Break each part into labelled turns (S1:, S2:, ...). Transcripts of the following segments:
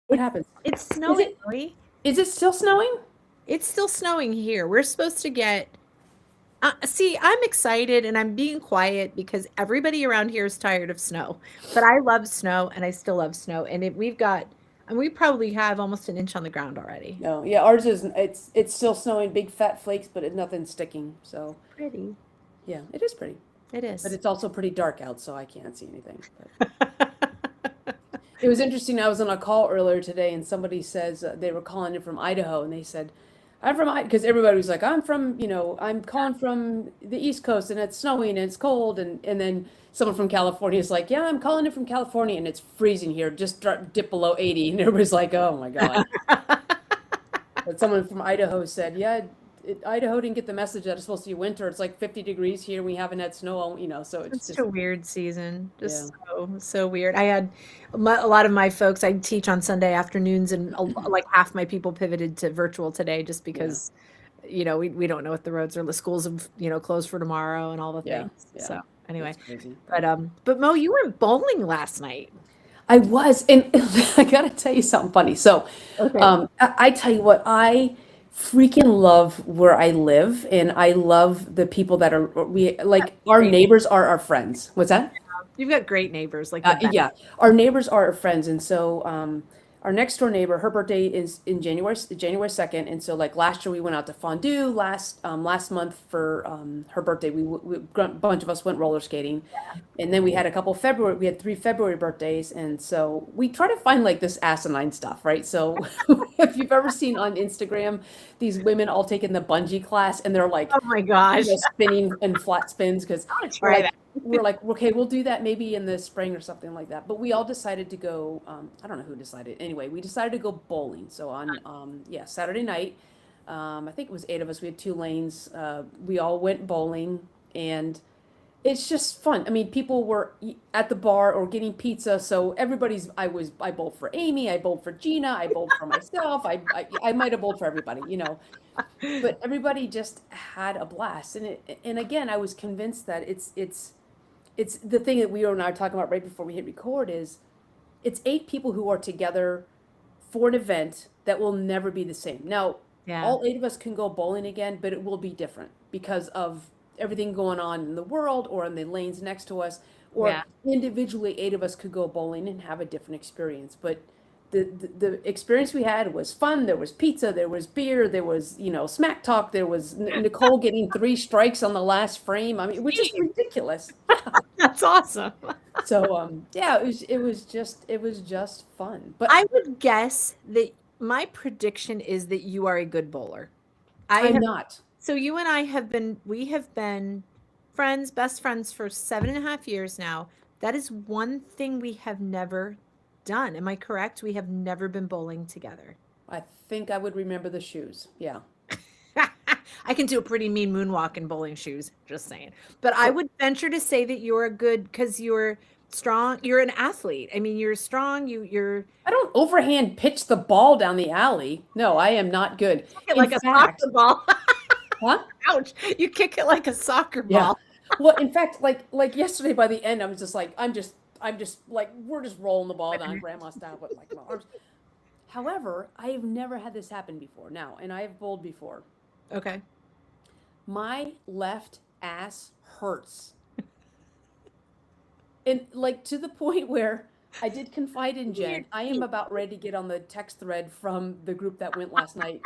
S1: What happens?
S2: It's
S1: Is
S2: snowing,
S1: it
S2: Lori.
S1: is it still snowing?
S2: It's still snowing here. We're supposed to get see, I'm excited and I'm being quiet because everybody around here is tired of snow. But I love snow and I still love snow. And we've got, and we probably have almost an inch on the ground already.
S1: No, yeah, ours isn't. It's still snowing, big fat flakes, but nothing's sticking. So
S2: Pretty.
S1: yeah, it is pretty,
S2: It
S1: but
S2: is.
S1: it's also pretty dark out, so I can't see anything. But it was interesting. I was on a call earlier today, and somebody says they were calling in from Idaho, and they said, "I'm from Idaho," because everybody was like, "I'm from, I'm calling from the East Coast, and it's snowing and it's cold," and then someone from California is like, "Yeah, I'm calling in from California, and it's freezing here, just dip below 80," and everybody's like, "Oh my God." But someone from Idaho said, "Yeah, Idaho didn't get the message that it's supposed to be winter. It's like 50 degrees here. We haven't had snow, so it's
S2: It's such a
S1: just,
S2: weird season.
S1: yeah,
S2: Just so weird. I had a lot of my folks, I teach on Sunday afternoons, and like half my people pivoted to virtual today just
S1: yeah,
S2: because, we don't know what the roads are. The schools have, closed for tomorrow and all the
S1: yeah,
S2: things.
S1: yeah.
S2: So anyway,
S1: It's crazy, but
S2: but Mo, you were bowling last night.
S1: I was, and I gotta tell you something funny. So,
S2: Okay.
S1: I tell you what, I freaking love where I live, and I love the people that are our
S2: Great.
S1: neighbors are our friends. What's that?
S2: You've got great neighbors, like the best.
S1: Yeah, our neighbors are our friends, and so our next door neighbor, her birthday is in January 2nd, and so like last year we went out to fondue. Last month for her birthday, a bunch of us went roller skating, and then we had 3 February birthdays, and so we try to find like this asinine stuff, right? So if you've ever seen on Instagram these women all taking the bungee class, and they're like,
S2: Oh my gosh.
S1: spinning and flat spins because
S2: I want to
S1: we're
S2: try
S1: like
S2: that.
S1: we're like okay, we'll do that maybe in the spring or something like that. But we all decided to go. I don't know who decided. Anyway, we decided to go bowling. So on Saturday night, I think it was 8 of us. We had 2 lanes. We all went bowling, and it's just fun. I mean, people were at the bar or getting pizza, so everybody's. I bowled for Amy. I bowled for Gina. I bowled for myself. I might have bowled for everybody. But everybody just had a blast, and again, I was convinced that it's the thing that we were and I were talking about right before we hit record is it's 8 people who are together for an event that will never be the same. Now,
S2: Yeah.
S1: all 8 of us can go bowling again, but it will be different because of everything going on in the world or in the lanes next to us, or
S2: Yeah.
S1: individually 8 of us could go bowling and have a different experience. But the experience we had was fun. There was pizza, there was beer, there was, smack talk, there was Nicole getting 3 strikes on the last frame. I mean, it was just ridiculous.
S2: That's awesome.
S1: So yeah, it was just fun. But
S2: I would guess that my prediction is that you are a good bowler. I
S1: I'm
S2: have
S1: not.
S2: So you and I we have been friends, best friends for 7.5 years now. That is one thing we have never done. Am I correct? We have never been bowling together.
S1: I think I would remember the shoes. Yeah.
S2: I can do a pretty mean moonwalk in bowling shoes, just saying. But I
S1: So
S2: would venture to say that you're a good because you're strong. You're an athlete. I mean, you're strong. You're
S1: I don't overhand pitch the ball down the alley. No, I am not good.
S2: kick it
S1: In
S2: like a
S1: fact,
S2: soccer ball.
S1: huh?
S2: Ouch! You kick it like a soccer
S1: Yeah.
S2: ball.
S1: Well, in fact, like yesterday by the end, I was just like, I'm just like we're just rolling the ball down grandma style with like my arms. However, I have never had this happen before now, and I have bowled before.
S2: Okay.
S1: My left ass hurts. And like to the point where I did confide in
S2: Weird.
S1: Jen. I am about ready to get on the text thread from the group that went last night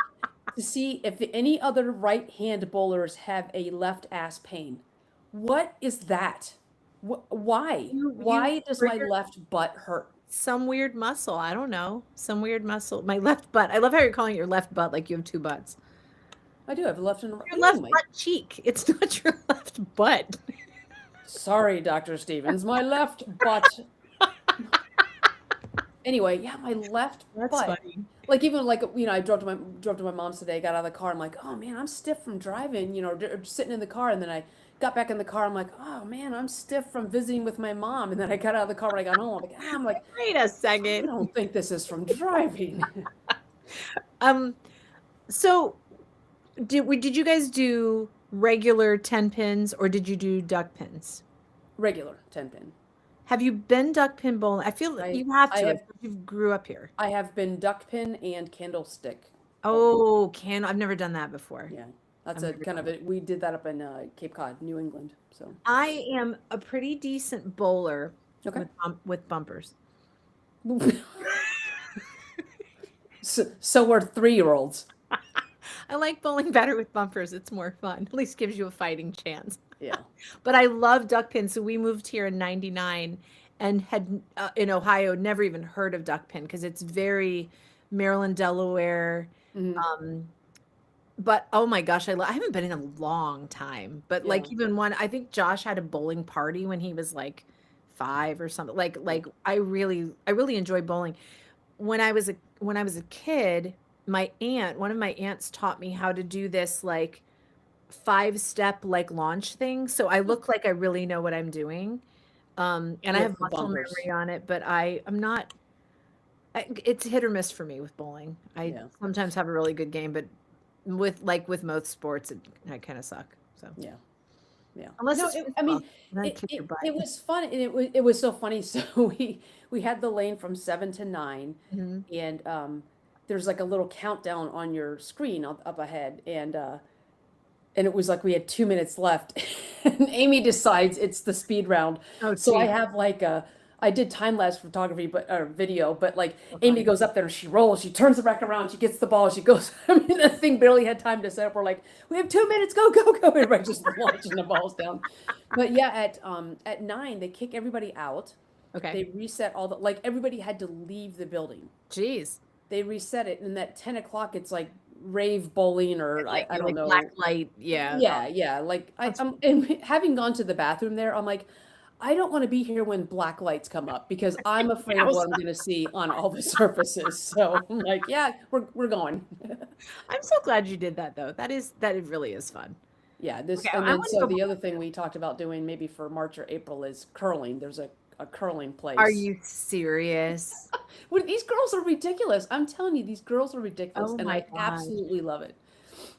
S1: to see if any other right hand bowlers have a left ass pain. What is that? Why?
S2: You
S1: Why does my
S2: trigger
S1: left butt hurt?
S2: some weird muscle. I don't know. Some weird muscle. My left butt. I love how you're calling it your left butt like you have two butts.
S1: I do have a left and a right.
S2: Your left
S1: Anyway,
S2: butt cheek. It's not your left butt.
S1: sorry, Dr. Stevens, my left butt. Anyway, yeah, my left
S2: That's
S1: butt.
S2: funny.
S1: Like even like I drove to my mom's today. Got out of the car. I'm like, oh man, I'm stiff from driving. Sitting in the car, and then I got back in the car. I'm like, oh man, I'm stiff from visiting with my mom. And then I got out of the car when I got home. I'm like,
S2: Wait a
S1: I
S2: second.
S1: don't think this is from driving.
S2: Um, so did you guys do regular 10 pins or did you do duck pins?
S1: Regular 10 pin.
S2: Have you been duck pin bowling? I feel that
S1: I
S2: you have
S1: I
S2: to
S1: have
S2: if you grew up here.
S1: I have been duck pin and candlestick bowling.
S2: Oh, can I've never done that before.
S1: Yeah, that's
S2: I've
S1: a
S2: never
S1: kind
S2: done
S1: of
S2: that.
S1: it. We did that up in Cape Cod, New England. So
S2: I am a pretty decent bowler
S1: okay.
S2: with bumpers.
S1: So we're 3-year-olds.
S2: I like bowling better with bumpers. It's more fun. At least gives you a fighting chance.
S1: Yeah.
S2: But I love duck pin. So we moved here in 99 and had in Ohio never even heard of duck pin because it's very Maryland, Delaware.
S1: Hmm.
S2: Um, but oh my gosh, I haven't been in a long time. But
S1: Yeah.
S2: like even one, I think Josh had a bowling party when he was like 5 or something.
S1: Yeah.
S2: Like I really enjoy bowling. When I was a kid, one of my aunts taught me how to do this like 5-step like launch thing. So I look like I really know what I'm doing. And I have
S1: With the
S2: muscle
S1: bumpers.
S2: memory on it, but I'm not it's hit or miss for me with bowling. I
S1: Yeah.
S2: sometimes have a really good game, but with most sports, I kind of suck. So
S1: Yeah. Yeah.
S2: unless
S1: No,
S2: it's
S1: I
S2: football,
S1: mean,
S2: then I kick your butt.
S1: it was fun, and it was so funny. So we had the lane from 7 to 9,
S2: Mhm.
S1: and there's like a little countdown on your screen up ahead, and it was like we had 2 minutes left, and Amy decides it's the speed round.
S2: Oh,
S1: So I
S2: geez,
S1: have like I did time lapse photography, but or video, but like
S2: so
S1: Amy
S2: funny.
S1: goes up there, she rolls, she turns the rack around, she gets the ball, she goes. I mean, the thing barely had time to set up. We're like, we have 2 minutes, go, go, go! Everybody just launching the balls down. But yeah, at 9 they kick everybody out.
S2: Okay.
S1: They reset all the like everybody had to leave the building.
S2: Geez.
S1: They reset it, and at 10 o'clock it's like rave bowling or
S2: Like
S1: I
S2: you're
S1: don't
S2: like black
S1: know.
S2: light. Yeah.
S1: Yeah, yeah. Like
S2: That's
S1: and having gone to the bathroom there, I'm like, I don't want to be here when black lights come up because I'm afraid of what I'm going to see on all the surfaces. So I'm like, yeah, we're going.
S2: I'm so glad you did that though. That it really is fun.
S1: Yeah, this
S2: Okay,
S1: and
S2: I
S1: then
S2: want to
S1: so
S2: go
S1: the other
S2: bowling
S1: thing
S2: now.
S1: we talked about doing maybe for March or April is curling. There's a curling
S2: Are
S1: place.
S2: you serious?
S1: Well, these girls are ridiculous. I'm telling you, these girls are ridiculous,
S2: Oh
S1: and
S2: my
S1: I
S2: gosh.
S1: absolutely love it.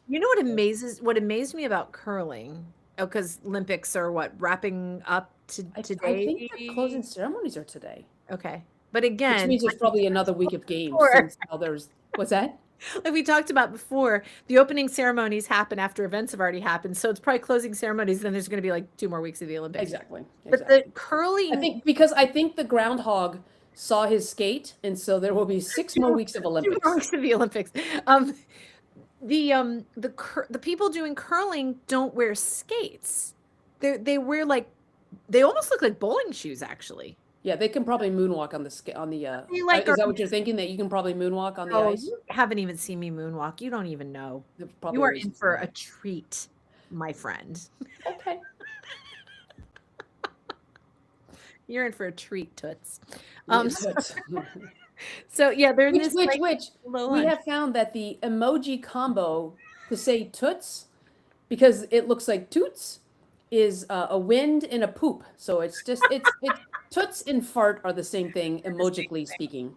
S2: You know what amazed me about curling? Oh, because Olympics are what, wrapping up to
S1: I
S2: today?
S1: think the closing ceremonies are today,
S2: Okay. But
S1: which
S2: again,
S1: means there's
S2: like we
S1: probably another week
S2: talked
S1: of games
S2: before,
S1: since now there's what's that?
S2: like we talked about before, the opening ceremonies happen after events have already happened. So it's probably closing ceremonies, then there's going to be like 2 more weeks of the Olympics.
S1: Exactly,
S2: But the
S1: exactly. I
S2: curling
S1: think because I think the groundhog saw his skate, and so there will be 6 more weeks of
S2: two more
S1: Olympics.
S2: weeks of the Olympics. The people doing curling don't wear skates. They wear like they almost look like bowling shoes actually.
S1: Yeah, they can probably moonwalk on the.
S2: They like
S1: Is
S2: are
S1: that what you're thinking? That you can probably moonwalk on the
S2: oh,
S1: ice?
S2: you haven't even seen me moonwalk. You don't even know.
S1: They've
S2: You
S1: probably
S2: are
S1: already
S2: in
S1: seen
S2: for
S1: that.
S2: a treat, my friend.
S1: Okay.
S2: You're in for a treat, Toots.
S1: Yeah,
S2: So,
S1: but
S2: so yeah, they're in
S1: which
S2: this
S1: which
S2: like
S1: which
S2: low
S1: we
S2: lunch.
S1: have found that the emoji combo to say toots because it looks like toots is a wind and a poop. So it's toots and fart are the same thing emojically speaking.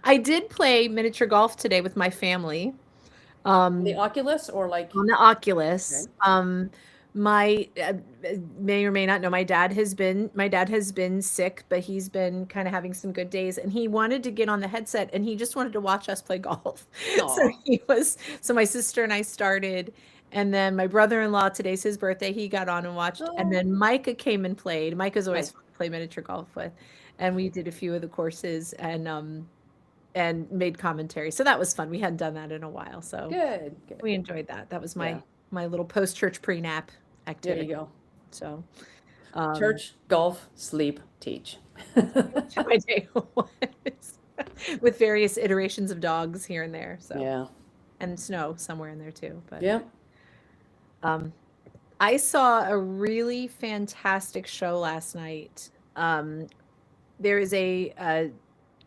S2: I did play miniature golf today with my family.
S1: The
S2: Um,
S1: Oculus or like
S2: on the Oculus.
S1: okay.
S2: My may or may not know my dad has been sick, but he's been kind of having some good days, and he wanted to get on the headset, and he just wanted to watch us play golf. So
S1: Aw.
S2: so my sister and I started, and then my brother-in-law, today's his birthday, he got on and watched, and
S1: Oh,
S2: then Micah came and played. Micah's always
S1: nice.
S2: fun to play miniature golf with, and we did a few of the courses and made commentary. So that was fun. We hadn't done that in a while, so
S1: Good, good.
S2: we enjoyed that. That was
S1: Yeah.
S2: my little post-church pre-nap
S1: There you
S2: activity.
S1: go.
S2: So, um,
S1: Church, golf, sleep, teach.
S2: that's how my day was with various iterations of dogs here and there. So,
S1: Yeah.
S2: and snow somewhere in there too. But
S1: Yeah.
S2: um, I saw a really fantastic show last night. There is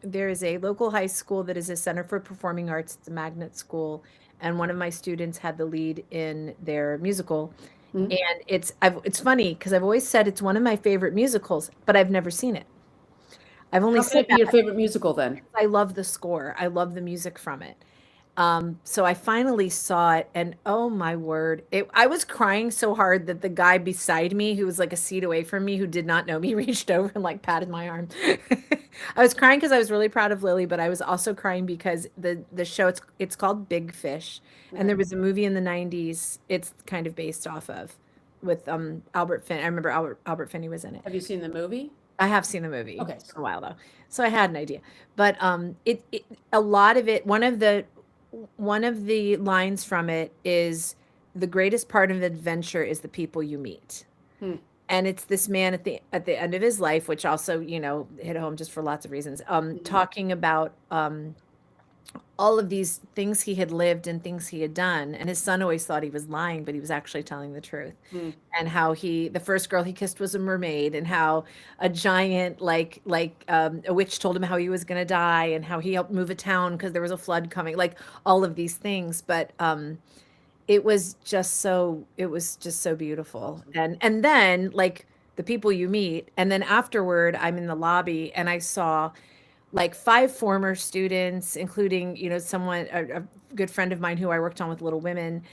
S2: there is a local high school that is a center for performing arts. It's a magnet school, and one of my students had the lead in their musical.
S1: Hmm.
S2: And it's funny because I've always said it's one of my favorite musicals, but I've never seen it. I've only
S1: How can
S2: said
S1: it be
S2: that
S1: your favorite musical then?
S2: because I love the score. I love the music from it. So I finally saw it, and oh my word, I was crying so hard that the guy beside me, who was like a seat away from me, who did not know me, reached over and like patted my arm. I was crying because I was really proud of Lily, but I was also crying because the show, it's called Big Fish, and
S1: Okay.
S2: there was a movie in the 90s it's kind of based off of, with Albert Finn. I remember Albert Finney was in it.
S1: Have you seen the movie?
S2: I have seen the movie.
S1: Okay.
S2: It's been a while though. So I had an idea. But it a lot of it, one of the lines from it is, the greatest part of adventure is the people you meet.
S1: Hmm.
S2: And it's this man at the end of his life, which also, hit home just for lots of reasons,
S1: Mhm.
S2: talking about all of these things he had lived and things he had done, and his son always thought he was lying, but he was actually telling the truth.
S1: Hmm.
S2: And how the first girl he kissed was a mermaid, and how a giant, a witch told him how he was going to die, and how he helped move a town because there was a flood coming, like all of these things. But it was just so beautiful.
S1: Awesome.
S2: And then, like, the people you meet, and then afterward I'm in the lobby and I saw like five former students, including, someone, a good friend of mine who I worked on with Little Women,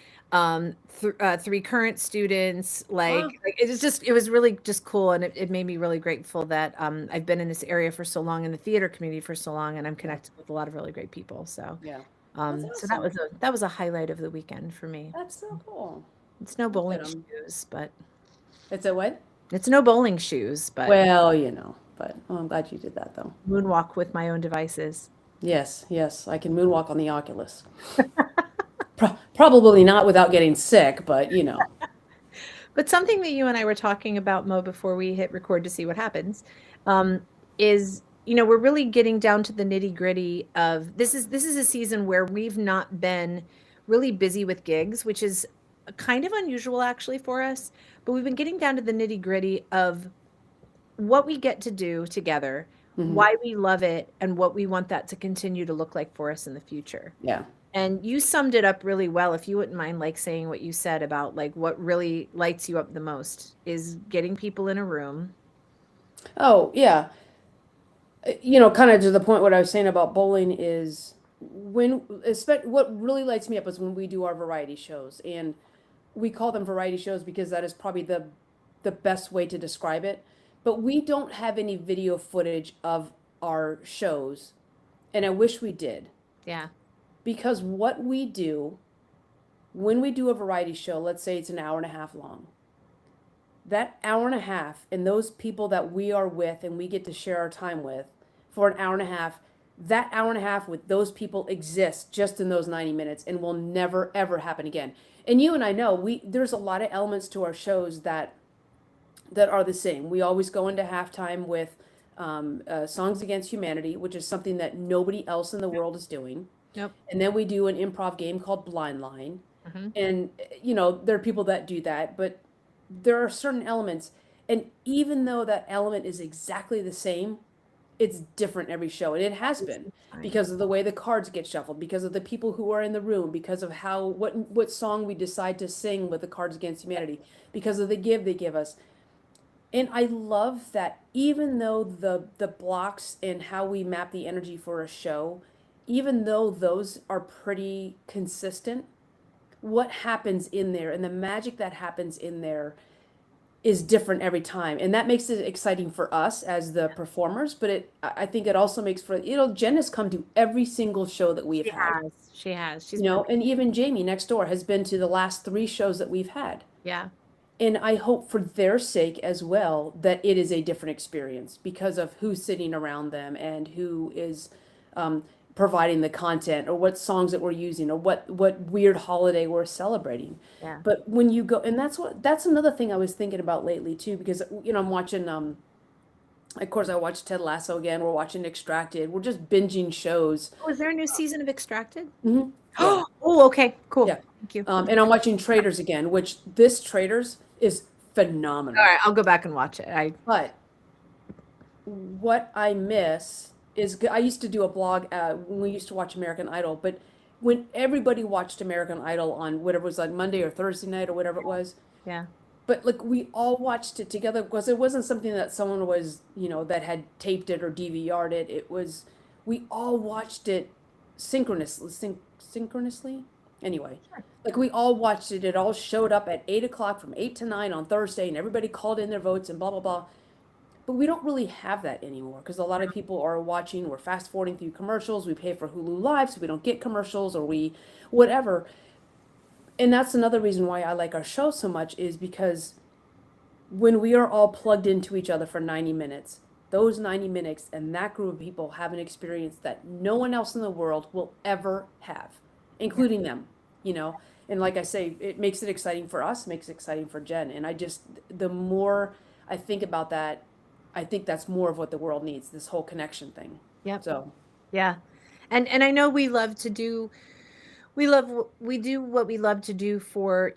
S2: three current students.
S1: Wow.
S2: It was really just cool, and it made me really grateful that I've been in this area for so long, in the theater community for so long, and I'm
S1: Yeah.
S2: connected with a lot of really great people. So,
S1: Yeah. That's
S2: so that
S1: awesome.
S2: was a highlight of the weekend for me.
S1: That's so cool.
S2: It's no
S1: That's
S2: bowling
S1: good.
S2: shoes, but
S1: It's a what?
S2: it's no bowling shoes, but
S1: Well, but I'm glad you did that though.
S2: moonwalk with my own devices.
S1: Yes, yes, I can moonwalk on the Oculus. Probably not without getting sick, but
S2: But something that you and I were talking about, Mo, before we hit record to see what happens, um, is, we're really getting down to the nitty gritty of, this is a season where we've not been really busy with gigs, which is kind of unusual actually for us. But we've been getting down to the nitty gritty of what we get to do together,
S1: hmm
S2: why we love it, and what we want that to continue to look like for us in the future.
S1: yeah.
S2: And you summed it up really well. If you wouldn't mind, like, saying what you said about, like, what really lights you up the most is getting people in a room.
S1: Oh, yeah. Kind of to the point what I was saying about bowling is what really lights me up is when we do our variety shows, and we call them variety shows because that is probably the best way to describe it. But we don't have any video footage of our shows, and I wish we did,
S2: Yeah.
S1: because what we do when we do a variety show, let's say it's an hour and a half long, that hour and a half and those people that we are with and we get to share our time with for an hour and a half, that hour and a half with those people exists just in those 90 minutes and will never ever happen again. And you and I know there's a lot of elements to our shows that are the same. We always go into halftime with Songs Against Humanity, which is something that nobody else in the world is doing.
S2: Yep.
S1: And then we do an improv game called Blind Line.
S2: Hmm.
S1: And, there are people that do that, but there are certain elements. And even though that element is exactly the same, it's different every show. And it has been because of the way the cards get shuffled, because of the people who are in the room, because of what song we decide to sing with the Cards Against Humanity, because of the give they give us. And I love that even though the blocks and how we map the energy for a show, even though those are pretty consistent, what happens in there and the magic that happens in there is different every time. And that makes it exciting for us as the performers, but I think it also makes for, Jen has come to every single show that we have
S2: She
S1: had,
S2: has. She has. She's been,
S1: and even Jamie next door has been to the last three shows that we've had.
S2: yeah.
S1: And I hope for their sake as well that it is a different experience because of who's sitting around them and who is um, providing the content or what songs that we're using or what weird holiday we're celebrating.
S2: Yeah.
S1: But when you go, and that's another thing I was thinking about lately too, because I'm watching of course I watched Ted Lasso again. We're watching Extracted. We're just binging shows.
S2: Oh, is there a new season of Extracted?
S1: Mhm. Yeah.
S2: Oh, okay. Cool.
S1: Yeah.
S2: Thank you.
S1: And I'm watching Traders again, which this Traders is phenomenal.
S2: All right, I'll go back and watch it.
S1: But what I miss is I used to do a blog when we used to watch American Idol, but when everybody watched American Idol on whatever it was like Monday or Thursday night or whatever it was,
S2: Yeah.
S1: but like we all watched it together because it wasn't something that someone was, that had taped it or DVR'd it. It was we all watched it synchronously. Anyway,
S2: Sure.
S1: like we all watched it. It all showed up at 8 o'clock from 8 to 9 on Thursday, and everybody called in their votes and blah blah blah. But we don't really have that anymore because a lot of people are watching. We're fast forwarding through commercials. We pay for Hulu Live so we don't get commercials, or we whatever. And that's another reason why I like our show so much, is because when we are all plugged into each other for 90 minutes, those 90 minutes and that group of people have an experience that no one else in the world will ever have,
S2: Yeah.
S1: including them, you know? And like I say, it makes it exciting for us, makes it exciting for Jen. And I just, the more I think about that, I think that's more of what the world needs, this whole connection thing.
S2: Yep.
S1: So,
S2: Yeah. And I know we do what we love to do for,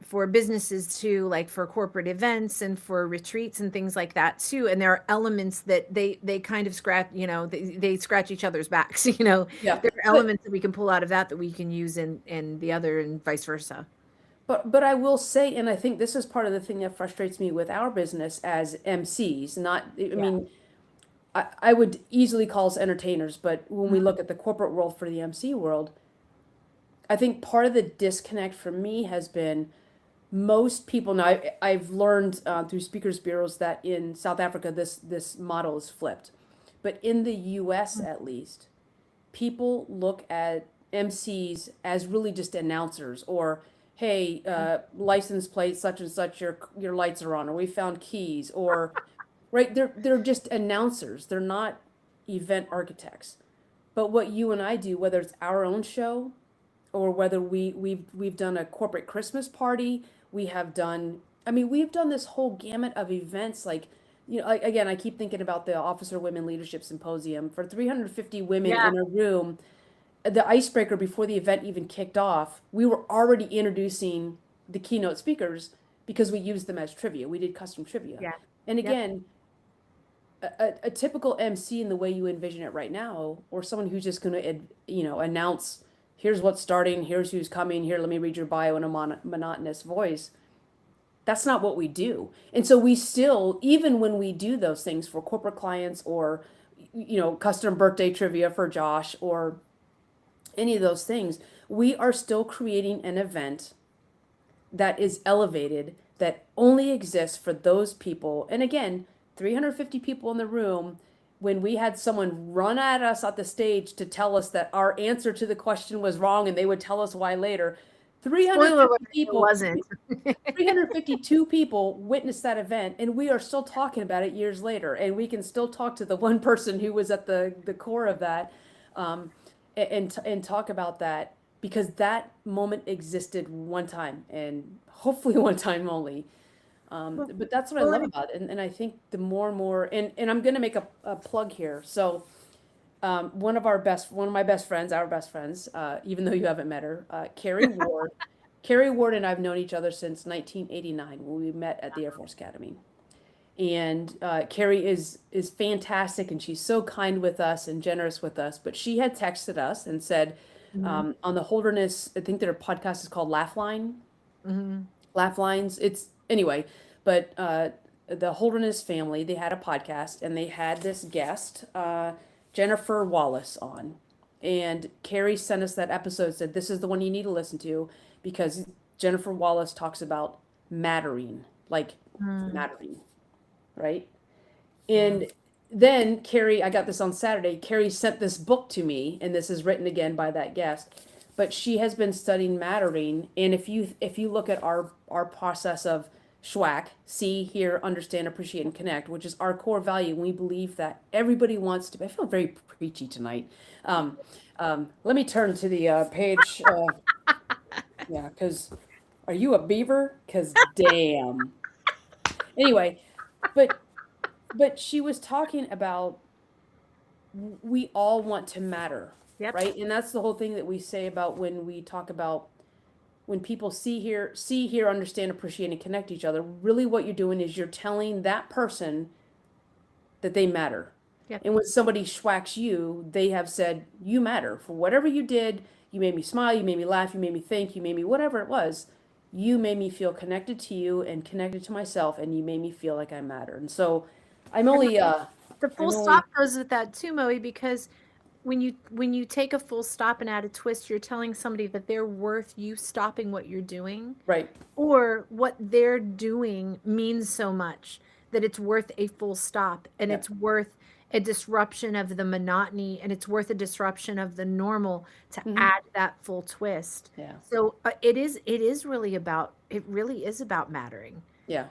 S2: for businesses too, like for corporate events and for retreats and things like that too. And there are elements that they kind of scratch, they scratch each other's backs.
S1: yeah.
S2: There are
S1: But
S2: elements that we can pull out of that we can use in the other and vice versa.
S1: But I will say, and I think this is part of the thing that frustrates me with our business as MCs, not, I
S2: Yeah.
S1: mean, I would easily call us entertainers, but when we
S2: Mhm.
S1: look at the corporate world for the MC world, I think part of the disconnect for me has been most people. Now, I've learned through speakers bureaus that in South Africa, this model is flipped. But in the US at least, people look at MCs as really just announcers, or hey, license plate such and such, your lights are on, or we found keys, or right, they're just announcers. They're not event architects. But what you and I do, whether it's our own show or whether we've done a corporate Christmas party, we have done, I mean, we've done this whole gamut of events. Like, like, again, I keep thinking about the Officer Women Leadership Symposium for 350 women
S2: Yeah.
S1: in a room. The icebreaker before the event even kicked off, we were already introducing the keynote speakers because we used them as trivia. We did custom trivia.
S2: Yeah.
S1: And
S2: Yep.
S1: again, a typical MC in the way you envision it right now, or someone who's just going to, announce, here's what's starting, here's who's coming, here, let me read your bio in a monotonous voice. That's not what we do. And so we still, even when we do those things for corporate clients, or, custom birthday trivia for Josh, or any of those things, we are still creating an event that is elevated, that only exists for those people. And again, 350 people in the room, when we had someone run at us at the stage to tell us that our answer to the question was wrong and they would tell us why later,
S2: Spoiler alert,
S1: 350
S2: it
S1: people,
S2: wasn't.
S1: 352 people witnessed that event, and we are still talking about it years later, and we can still talk to the one person who was at the core of that, um, and talk about that, because that moment existed one time, and hopefully one time only. But that's what I
S2: Well,
S1: love about it. And I think the more and more, and I'm going to make a plug here. So, one of my best friends, our best friends, even though you haven't met her, Carrie Ward. Carrie Ward and I've known each other since 1989 when we met at the Air Force Academy. And Carrie is fantastic, and she's so kind with us and generous with us. But she had texted us and said,
S2: Mhm.
S1: on the Holderness, I think their podcast is called Laugh Line.
S2: Mhm.
S1: Laugh Lines. It's anyway, but the Holderness family, they had a podcast, and they had this guest, Jennifer Wallace, on. And Carrie sent us that episode, said, this is the one you need to listen to, because Jennifer Wallace talks about mattering, like
S2: Mm.
S1: mattering, right?
S2: Yeah.
S1: And then Carrie, I got this on Saturday. Carrie sent this book to me, and this is written again by that guest. But she has been studying mattering, and if you look at our process of SHWAC, see, hear, understand, appreciate, and connect, which is our core value, we believe that everybody wants to. I feel very preachy tonight. Um, Let me turn to the page. Yeah, because are you a beaver? Because damn. Anyway, but she was talking about, we all want to matter,
S2: Yep.
S1: right? And that's the whole thing that we say about when we talk about, when people see, hear, understand, appreciate, and connect each other. Really, what you're doing is you're telling that person that they matter.
S2: Yep.
S1: And when somebody schwacks you, they have said, you matter for whatever you did. You made me smile, you made me laugh, you made me think, you made me whatever it was. You made me feel connected to you and connected to myself, and you made me feel like I matter. And so I'm
S2: And
S1: only
S2: the full
S1: I'm only
S2: stop goes with that too, Moe, because when you take a full stop and add a twist, you're telling somebody that they're worth you stopping what you're doing,
S1: Right.
S2: or what they're doing means so much that it's worth a full stop, and
S1: Yeah.
S2: it's worth a disruption of the monotony, and it's worth a disruption of the normal to
S1: Hmm.
S2: add that full twist.
S1: Yeah.
S2: So it is really about, it really is about mattering.
S1: Yeah.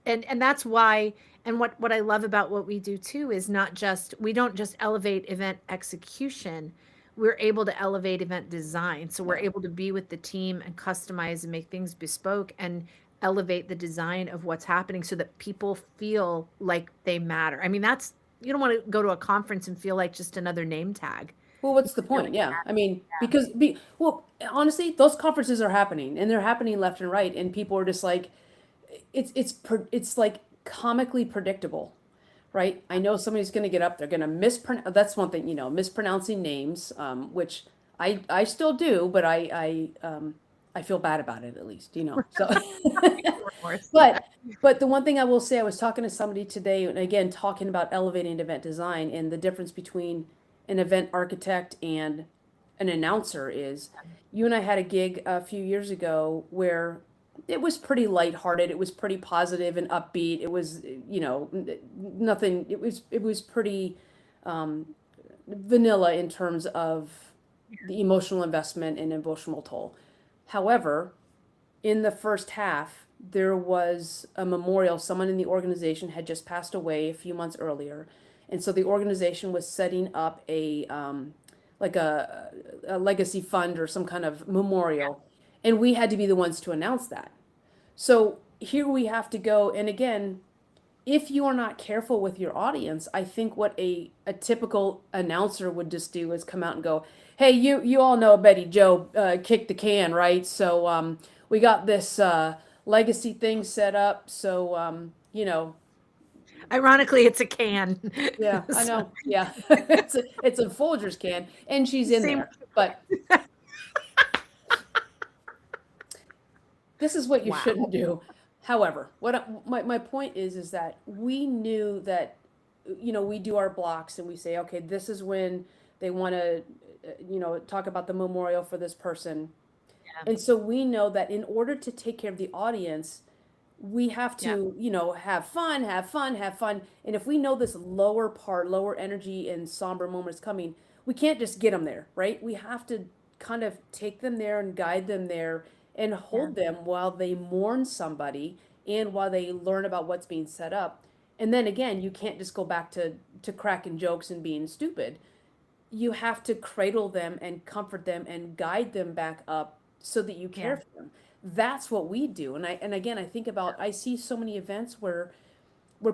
S2: And and that's why, and what I love about what we do too is not just, we don't just elevate event execution, we're able to elevate event design. So we're
S1: Yeah.
S2: able to be with the team and customize and make things bespoke and elevate the design of what's happening so that people feel like they matter. I mean, that's, you don't want to go to a conference and feel like just another name tag.
S1: Well,
S2: You
S1: what's the
S2: feel like
S1: point? Yeah. I mean,
S2: yeah.
S1: because well, honestly, those conferences are happening and they're happening left and right, and people are just like, it's like comically predictable, right? I know somebody's going to get up, they're going to mispronounce. That's one thing, mispronouncing names, which I still do, but I feel bad about it at least, So,
S2: Remorse.
S1: but the one thing I will say, I was talking to somebody today, and again talking about elevating event design and the difference between an event architect and an announcer is, you and I had a gig a few years ago where it was pretty lighthearted. It was pretty positive and upbeat. It was, nothing. It was pretty vanilla in terms of the emotional investment and emotional toll. However, in the first half, there was a memorial. Someone in the organization had just passed away a few months earlier, and so the organization was setting up like a legacy fund or some kind of memorial, and we had to be the ones to announce that. So here we have to go, and again, if you are not careful with your audience, I think what a typical announcer would just do is come out and go, "Hey, you all know Betty Joe kicked the can, right? So we got this legacy thing set up. So
S2: Ironically, it's a can.
S1: yeah, I
S2: So,
S1: know, yeah, it's a Folgers can, and she's in
S2: same.
S1: there, but this is what you shouldn't
S2: Wow.
S1: do." However, my point is that we knew that, we do our blocks and we say, okay, this is when they want to, talk about the memorial for this person.
S2: Yeah.
S1: And so we know that in order to take care of the audience, we have
S2: Yeah.
S1: to, have fun, have fun, have fun. And if we know this lower part, lower energy and somber moment is coming, we can't just get them there, right? We have to kind of take them there and guide them there and
S2: Yeah.
S1: hold them while they mourn somebody and while they learn about what's being set up. And then again, you can't just go back to cracking jokes and being stupid. You have to cradle them and comfort them and guide them back up so that you
S2: Yeah.
S1: care for them. That's what we do. And again, I think about, I see so many events where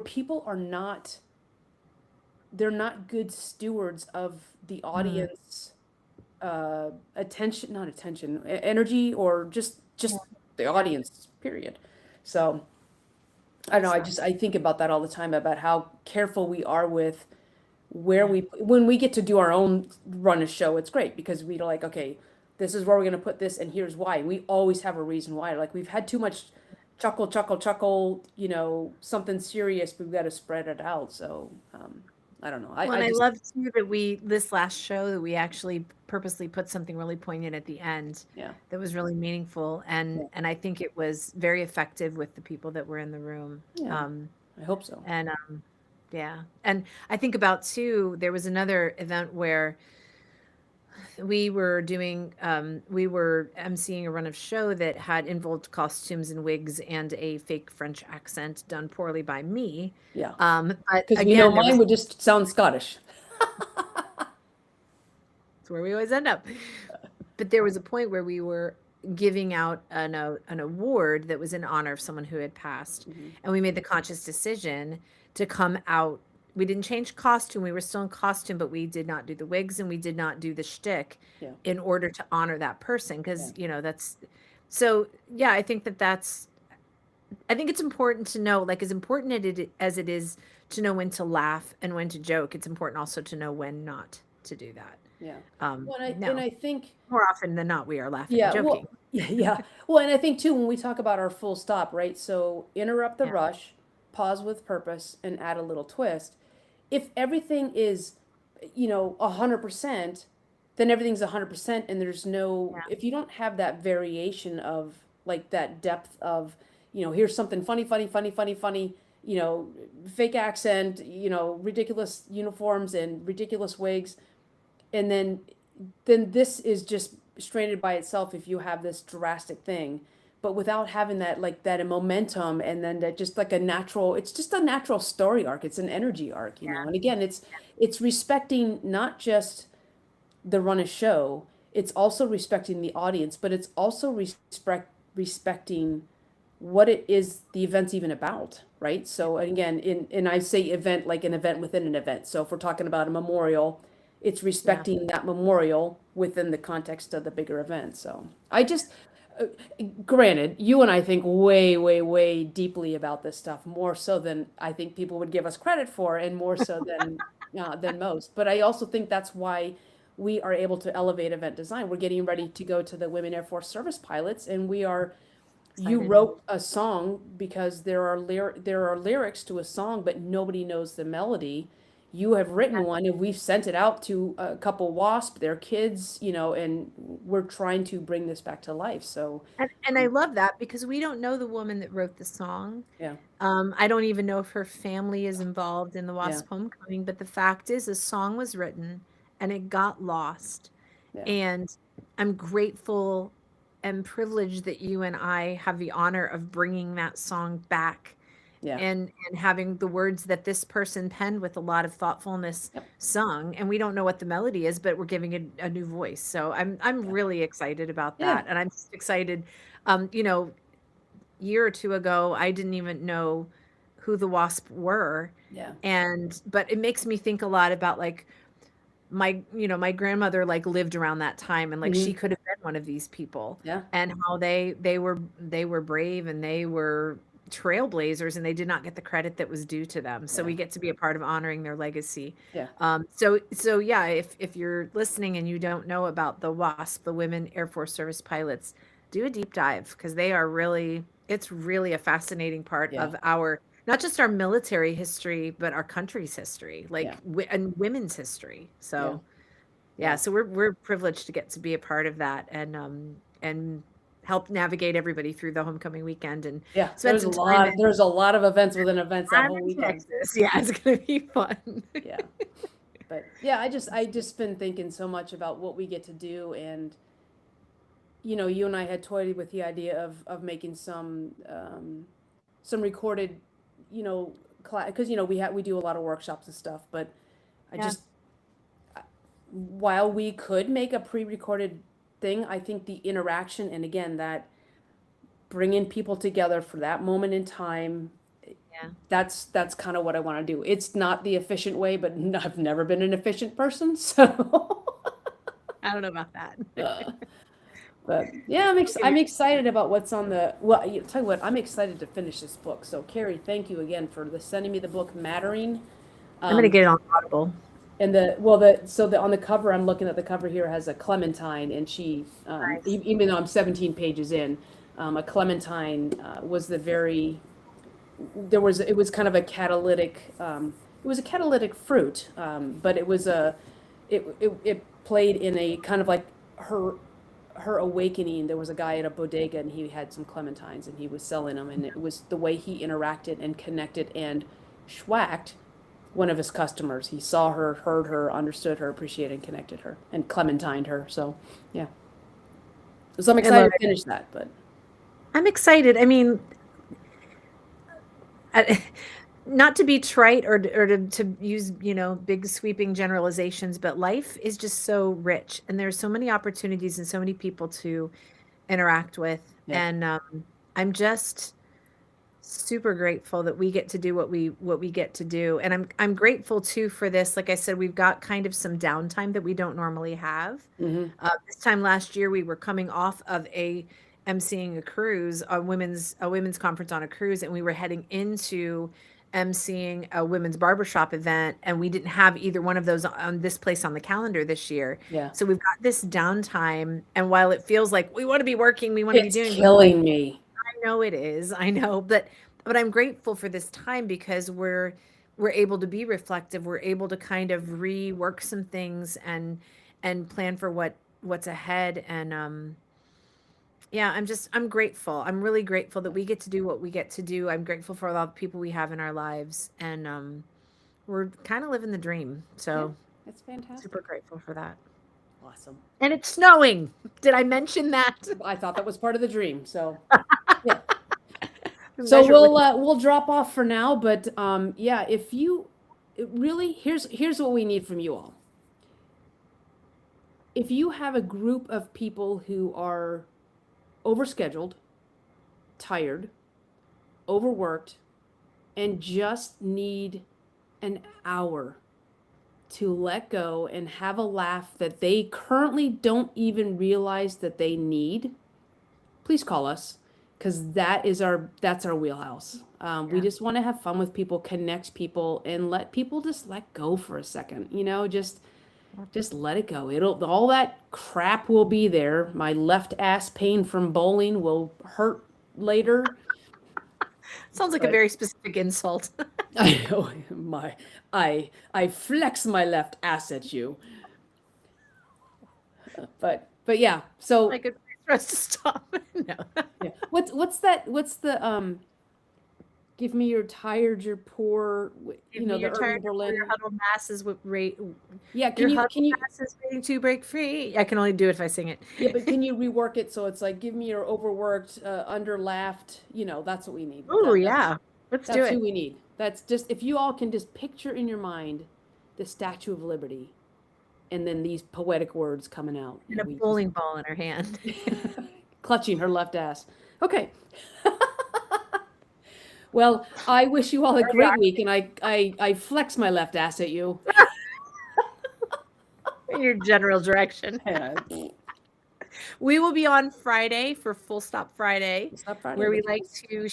S1: people are not, they're not good stewards of the
S2: Mm.
S1: audience attention, not attention, energy, or just the audience, period. So I don't know,
S2: So,
S1: I think about that all the time, about how careful we are with where
S2: yeah.
S1: we, when we get to do our own run a show, it's great because we're like, okay, this is where we're gonna put this, and here's why. And we always have a reason why. Like, we've had too much chuckle, chuckle, chuckle, something serious. We've got to spread it out. So I don't know.
S2: Well,
S1: I
S2: and I
S1: just
S2: love too that this last show, that we actually purposely put something really poignant at the end
S1: yeah,
S2: that was really meaningful,
S1: yeah,
S2: and I think it was very effective with the people that were in the room.
S1: yeah. I hope so.
S2: And yeah, and I think about too, there was another event where we were emceeing a run of show that had involved costumes and wigs and a fake French accent done poorly by me.
S1: Yeah,
S2: But
S1: because
S2: again, there
S1: mine
S2: was,
S1: would just sound Scottish.
S2: it's where we always end up. But there was a point where we were giving out an award that was in honor of someone who had passed,
S1: Mhm.
S2: and we made the conscious decision to come out. We didn't change costume. We were still in costume, but we did not do the wigs and we did not do the shtick
S1: Yeah,
S2: in order to honor that person.
S1: yeah,
S2: Because, that's so, yeah, I think I think it's important to know, like, as important as it is to know when to laugh and when to joke, it's important also to know when not to do that.
S1: yeah. Well, and
S2: No,
S1: I think,
S2: more often than not, we are laughing and
S1: yeah,
S2: joking.
S1: well, yeah, yeah. Well, and I think too, when we talk about our full stop, right? So interrupt the
S2: Yeah.
S1: rush, pause with purpose, and add a little twist. If everything is 100%, then everything's 100%, and there's no,
S2: Yeah,
S1: if you don't have that variation of like that depth of, here's something funny, funny, funny, funny, funny, you know, fake accent, ridiculous uniforms and ridiculous wigs, and then this is just stranded by itself if you have this drastic thing. But without having that, like that momentum, and then that just like a natural, it's just a natural story arc. It's an energy arc,
S2: yeah,
S1: And again, it's respecting not just the run a show, it's also respecting the audience, but it's also respecting what it is the event's even about, right? So again, and I say event like an event within an event. So if we're talking about a memorial, it's
S2: yeah,
S1: respecting that memorial within the context of the bigger event. So I just, uh, granted, you and I think way, way, way deeply about this stuff, more so than I think people would give us credit for, and more so than most. But I also think that's why we are able to elevate event design. We're getting ready to go to the Women Air Force Service Pilots, and you
S2: excited.
S1: wrote a song because there are lyrics to a song, but nobody knows the melody. You have written one, and we've sent it out to a couple WASP, their kids, and we're trying to bring this back to life. So,
S2: And I love that because we don't know the woman that wrote the song.
S1: yeah,
S2: I don't even know if her family is involved in the
S1: yeah,
S2: WASP homecoming, but the fact is, a song was written and it got lost.
S1: yeah,
S2: And I'm grateful and privileged that you and I have the honor of bringing that song back
S1: yeah,
S2: and having the words that this person penned with a lot of thoughtfulness
S1: yep,
S2: sung. And we don't know what the melody is, but we're giving it a new voice. So I'm
S1: yeah,
S2: really excited about
S1: yeah,
S2: that. And I'm just excited. You know, year or two ago, I didn't even know who the WASP were.
S1: yeah,
S2: And but it makes me think a lot about like my grandmother like lived around that time and like she
S1: hmm,
S2: could have been one of these people
S1: yeah,
S2: and how they were brave and they were trailblazers and they did not get the credit that was due to them. So
S1: yeah,
S2: we get to be a part of honoring their legacy.
S1: yeah,
S2: So yeah, if you're listening and you don't know about the WASP, the Women Air Force Service Pilots, do a deep dive because they are really it's really a fascinating part
S1: yeah,
S2: of our not just our military history, but our country's history,
S1: yeah,
S2: like and women's history.
S1: yeah,
S2: So yeah,
S1: yeah,
S2: so we're privileged to get to be a part of that and help navigate everybody through the homecoming weekend and
S1: yeah.
S2: spend some time in
S1: There's a lot of events within events that
S2: I'm
S1: whole
S2: in
S1: weekend.
S2: Texas. Yeah, it's gonna be fun.
S1: Yeah. But yeah, I just been thinking so much about what we get to do, and you and I had toyed with the idea of making some recorded, class, because we do a lot of workshops and stuff, but I
S2: Yeah,
S1: just while we could make a pre-recorded thing, I think the interaction, and again that bringing people together for that moment in time,
S2: yeah.
S1: that's kind of what I want to do. It's not the efficient way, but I've never been an efficient person, so
S2: I don't know about that.
S1: uh, but yeah,
S2: We'll give you
S1: I'm excited about what's on the, well, tell you what, I'm excited to finish this book. So Carrie, thank you again for sending me the book Mattering.
S2: I'm gonna
S1: Um,
S2: get it on Audible.
S1: and the on the cover, I'm looking at the cover here, has a clementine, and she,
S2: Nice.
S1: even though I'm 17 pages in, a clementine was the very, it was kind of a catalytic, it was a catalytic fruit, but it played in a kind of like her her awakening. There was a guy at a bodega, and he had some clementines, and he was selling them, and it was the way he interacted and connected and schwacked one of his customers. He saw her, heard her, understood her, appreciated and connected her, and clementined her. So yeah, so I'm
S2: I love
S1: excited to
S2: it.
S1: finish that. But
S2: I'm excited. I mean, I, not to be trite or to use, big sweeping generalizations, but life is just so rich and there's so many opportunities and so many people to interact with.
S1: yeah,
S2: And I'm just super grateful that we get to do what we get to do. And I'm grateful too for this. Like I said, we've got kind of some downtime that we don't normally have.
S1: hmm,
S2: This time last year, we were coming off of emceeing a cruise, a women's conference on a cruise, and we were heading into emceeing a women's barbershop event, and we didn't have either one of those on this place on the calendar this year.
S1: yeah,
S2: So we've got this downtime, and while it feels like we want to be working, we want to be
S1: it's
S2: doing,
S1: killing me.
S2: I know it is. I know, but I'm grateful for this time because we're able to be reflective. We're able to kind of rework some things and plan for what's ahead. And yeah, I'm grateful. I'm really grateful that we get to do what we get to do. I'm grateful for all the people we have in our lives, and we're kind of living the dream.
S1: Yeah,
S2: So
S1: it's fantastic.
S2: super grateful for that.
S1: Awesome.
S2: And it's snowing. Did I mention that?
S1: I thought that was part of the dream. So yeah. So
S2: Measure it with
S1: we'll drop off for now, but yeah, if you really here's what we need from you all. If you have a group of people who are overscheduled, tired, overworked, and just need an hour to let go and have a laugh that they currently don't even realize that they need, please call us, because that's our wheelhouse. We
S2: Yeah.
S1: just want to have fun with people, connect people, and let people just let go for a second. Just let it go. All that crap will be there. My left ass pain from bowling will hurt later.
S2: Sounds like a
S1: But
S2: very specific insult.
S1: I know I flex my left ass at you. But yeah. So
S2: Like a place for us to stop. No.
S1: yeah. What's the give me your tired, your poor,
S2: Give me
S1: the
S2: your
S1: Irving
S2: tired, your
S1: Berlin.
S2: huddled masses with rate.
S1: Yeah,
S2: Your huddled
S1: can you
S2: masses waiting to break free. I can only do it if I sing it.
S1: yeah, but can you rework it so it's like give me your overworked, underlaughed, that's what we need.
S2: Oh yeah, let's do
S1: That's who
S2: it.
S1: we need. That's just if you all can just picture in your mind the Statue of Liberty and then these poetic words coming out.
S2: And a bowling ball in her hand.
S1: Clutching her left ass. Okay. Well, I wish you all a great week, and I flex my left ass at you.
S2: In your general direction. We will be on Friday for Full Stop Friday,
S1: Stop Friday.
S2: where we
S1: Look at
S2: like
S1: this.
S2: to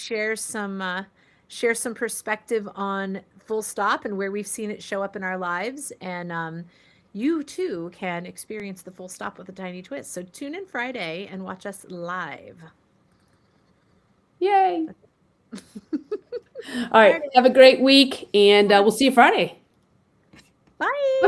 S2: share some perspective on Full Stop and where we've seen it show up in our lives. And you too can experience the Full Stop with a tiny twist. So tune in Friday and watch us live.
S1: Yay. All right. Have a great week, and we'll see you Friday.
S2: Bye.